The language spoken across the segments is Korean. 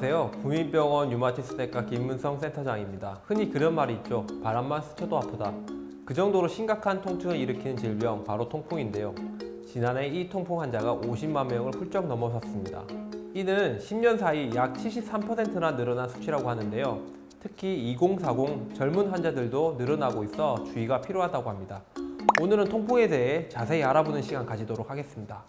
안녕하세요. 구민병원 류마티스내과 김문성 센터장입니다. 흔히 그런 말이 있죠. 바람만 스쳐도 아프다. 그 정도로 심각한 통증을 일으키는 질병, 바로 통풍인데요. 지난해 이 통풍 환자가 50만 명을 훌쩍 넘어섰습니다. 이는 10년 사이 약 73%나 늘어난 수치라고 하는데요. 특히 2040 젊은 환자들도 늘어나고 있어 주의가 필요하다고 합니다. 오늘은 통풍에 대해 자세히 알아보는 시간 가지도록 하겠습니다.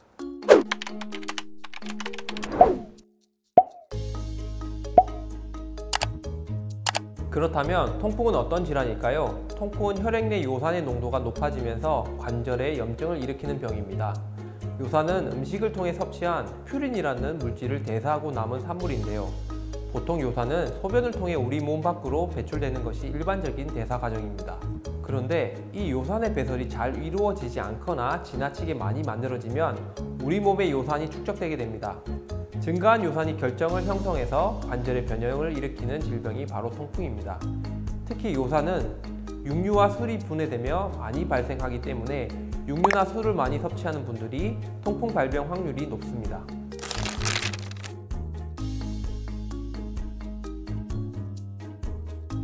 그렇다면 통풍은 어떤 질환일까요? 통풍은 혈액 내 요산의 농도가 높아지면서 관절에 염증을 일으키는 병입니다. 요산은 음식을 통해 섭취한 퓨린이라는 물질을 대사하고 남은 산물인데요. 보통 요산은 소변을 통해 우리 몸 밖으로 배출되는 것이 일반적인 대사 과정입니다. 그런데 이 요산의 배설이 잘 이루어지지 않거나 지나치게 많이 만들어지면 우리 몸에 요산이 축적되게 됩니다. 증가한 요산이 결정을 형성해서 관절의 변형을 일으키는 질병이 바로 통풍입니다. 특히 요산은 육류와 술이 분해되며 많이 발생하기 때문에 육류나 술을 많이 섭취하는 분들이 통풍 발병 확률이 높습니다.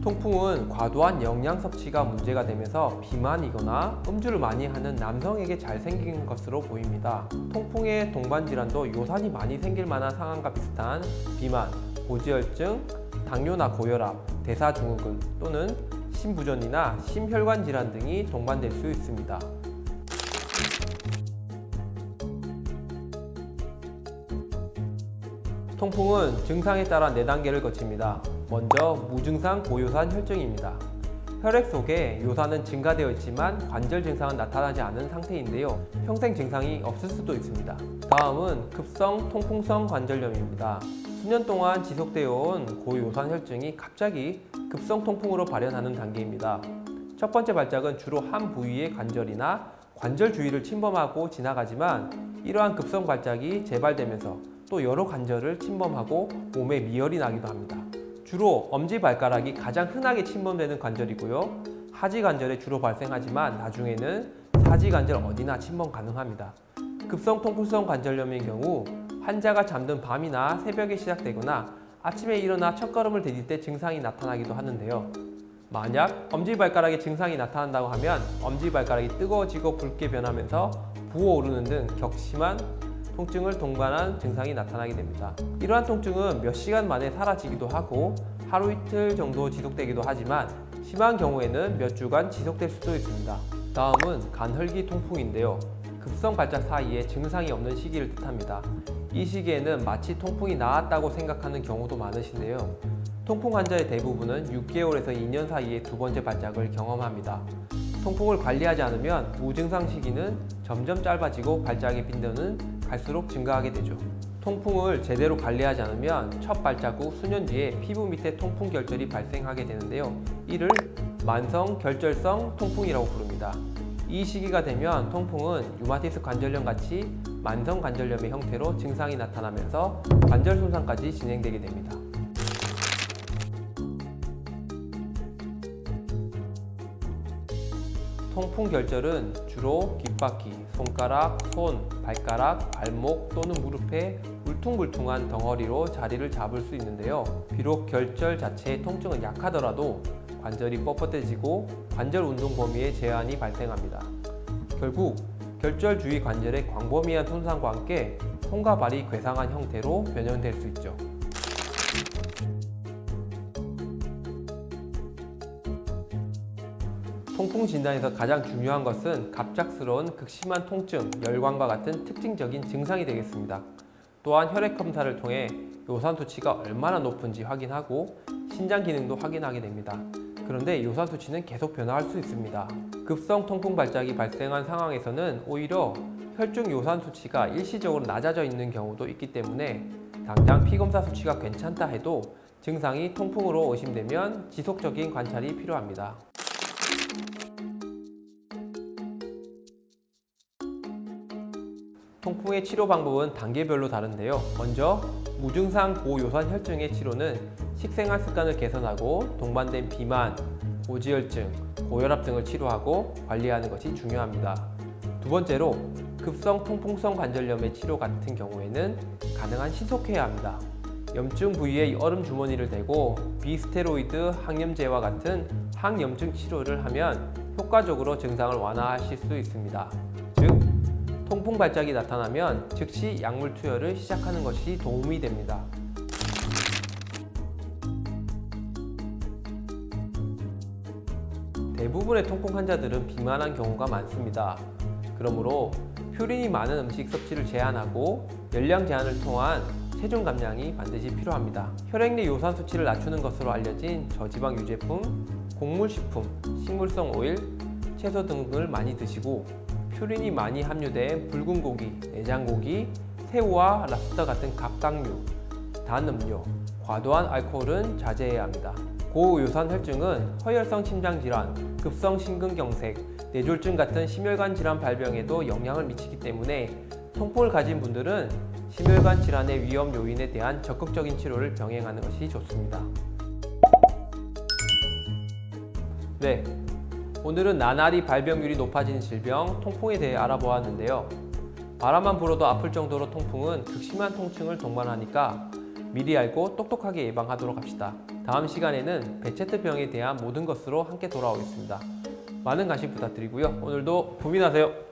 통풍은 과도한 영양 섭취가 문제가 되면서 비만이거나 음주를 많이 하는 남성에게 잘 생기는 것으로 보입니다. 통풍의 동반 질환도 요산이 많이 생길 만한 상황과 비슷한 비만, 고지혈증, 당뇨나 고혈압, 대사증후군 또는 심부전이나 심혈관 질환 등이 동반될 수 있습니다. 통풍은 증상에 따라 4단계를 거칩니다. 먼저 무증상 고요산 혈증입니다. 혈액 속에 요산은 증가되어 있지만 관절 증상은 나타나지 않은 상태인데요. 평생 증상이 없을 수도 있습니다. 다음은 급성 통풍성 관절염입니다. 수년 동안 지속되어 온 고요산 혈증이 갑자기 급성 통풍으로 발현하는 단계입니다. 첫 번째 발작은 주로 한 부위의 관절이나 관절 주위를 침범하고 지나가지만 이러한 급성 발작이 재발되면서 또 여러 관절을 침범하고 몸에 미열이 나기도 합니다. 주로 엄지발가락이 가장 흔하게 침범되는 관절이고요. 하지관절에 주로 발생하지만 나중에는 사지관절 어디나 침범 가능합니다. 급성 통풍성 관절염의 경우 환자가 잠든 밤이나 새벽에 시작되거나 아침에 일어나 첫걸음을 디딜 때 증상이 나타나기도 하는데요. 만약 엄지발가락에 증상이 나타난다고 하면 엄지발가락이 뜨거워지고 붉게 변하면서 부어오르는 등 격심한 통증을 동반한 증상이 나타나게 됩니다. 이러한 통증은 몇 시간 만에 사라지기도 하고 하루 이틀 정도 지속되기도 하지만 심한 경우에는 몇 주간 지속될 수도 있습니다. 다음은 간헐기 통풍인데요. 급성 발작 사이에 증상이 없는 시기를 뜻합니다. 이 시기에는 마치 통풍이 나았다고 생각하는 경우도 많으신데요. 통풍 환자의 대부분은 6개월에서 2년 사이에 두 번째 발작을 경험합니다. 통풍을 관리하지 않으면 무증상 시기는 점점 짧아지고 발작의 빈도는 갈수록 증가하게 되죠. 통풍을 제대로 관리하지 않으면 첫 발작 후 수년 뒤에 피부 밑에 통풍 결절이 발생하게 되는데요. 이를 만성 결절성 통풍이라고 부릅니다. 이 시기가 되면 통풍은 류마티스 관절염 같이 만성 관절염의 형태로 증상이 나타나면서 관절 손상까지 진행되게 됩니다. 통풍 결절은 주로 귓바퀴, 손가락, 손, 발가락, 발목 또는 무릎에 울퉁불퉁한 덩어리로 자리를 잡을 수 있는데요. 비록 결절 자체의 통증은 약하더라도 관절이 뻣뻣해지고 관절 운동 범위에 제한이 발생합니다. 결국 결절 주위 관절의 광범위한 손상과 함께 손과 발이 괴상한 형태로 변형될 수 있죠. 통풍 진단에서 가장 중요한 것은 갑작스러운 극심한 통증, 열광과 같은 특징적인 증상이 되겠습니다. 또한 혈액 검사를 통해 요산 수치가 얼마나 높은지 확인하고 신장 기능도 확인하게 됩니다. 그런데 요산 수치는 계속 변화할 수 있습니다. 급성 통풍 발작이 발생한 상황에서는 오히려 혈중 요산 수치가 일시적으로 낮아져 있는 경우도 있기 때문에 당장 피검사 수치가 괜찮다 해도 증상이 통풍으로 의심되면 지속적인 관찰이 필요합니다. 통풍의 치료 방법은 단계별로 다른데요. 먼저 무증상 고요산 혈증의 치료는 식생활 습관을 개선하고 동반된 비만, 고지혈증, 고혈압 등을 치료하고 관리하는 것이 중요합니다. 두 번째로 급성 통풍성 관절염의 치료 같은 경우에는 가능한 신속해야 합니다. 염증 부위에 얼음 주머니를 대고 비스테로이드 항염제와 같은 항염증 치료를 하면 효과적으로 증상을 완화하실 수 있습니다. 즉, 통풍 발작이 나타나면 즉시 약물 투여를 시작하는 것이 도움이 됩니다. 대부분의 통풍 환자들은 비만한 경우가 많습니다. 그러므로 퓨린이 많은 음식 섭취를 제한하고 열량 제한을 통한 체중 감량이 반드시 필요합니다. 혈액 내 요산 수치를 낮추는 것으로 알려진 저지방 유제품, 곡물식품, 식물성 오일, 채소 등을 많이 드시고 퓨린이 많이 함유된 붉은 고기, 내장고기, 새우와 랍스터 같은 갑각류, 단 음료, 과도한 알코올은 자제해야 합니다. 고요산 혈증은 허혈성 심장질환, 급성 심근경색, 뇌졸중 같은 심혈관 질환 발병에도 영향을 미치기 때문에 통풍을 가진 분들은 심혈관 질환의 위험 요인에 대한 적극적인 치료를 병행하는 것이 좋습니다. 네, 오늘은 나날이 발병률이 높아지는 질병, 통풍에 대해 알아보았는데요. 바람만 불어도 아플 정도로 통풍은 극심한 통증을 동반하니까 미리 알고 똑똑하게 예방하도록 합시다. 다음 시간에는 베체트병에 대한 모든 것으로 함께 돌아오겠습니다. 많은 관심 부탁드리고요. 오늘도 고민하세요.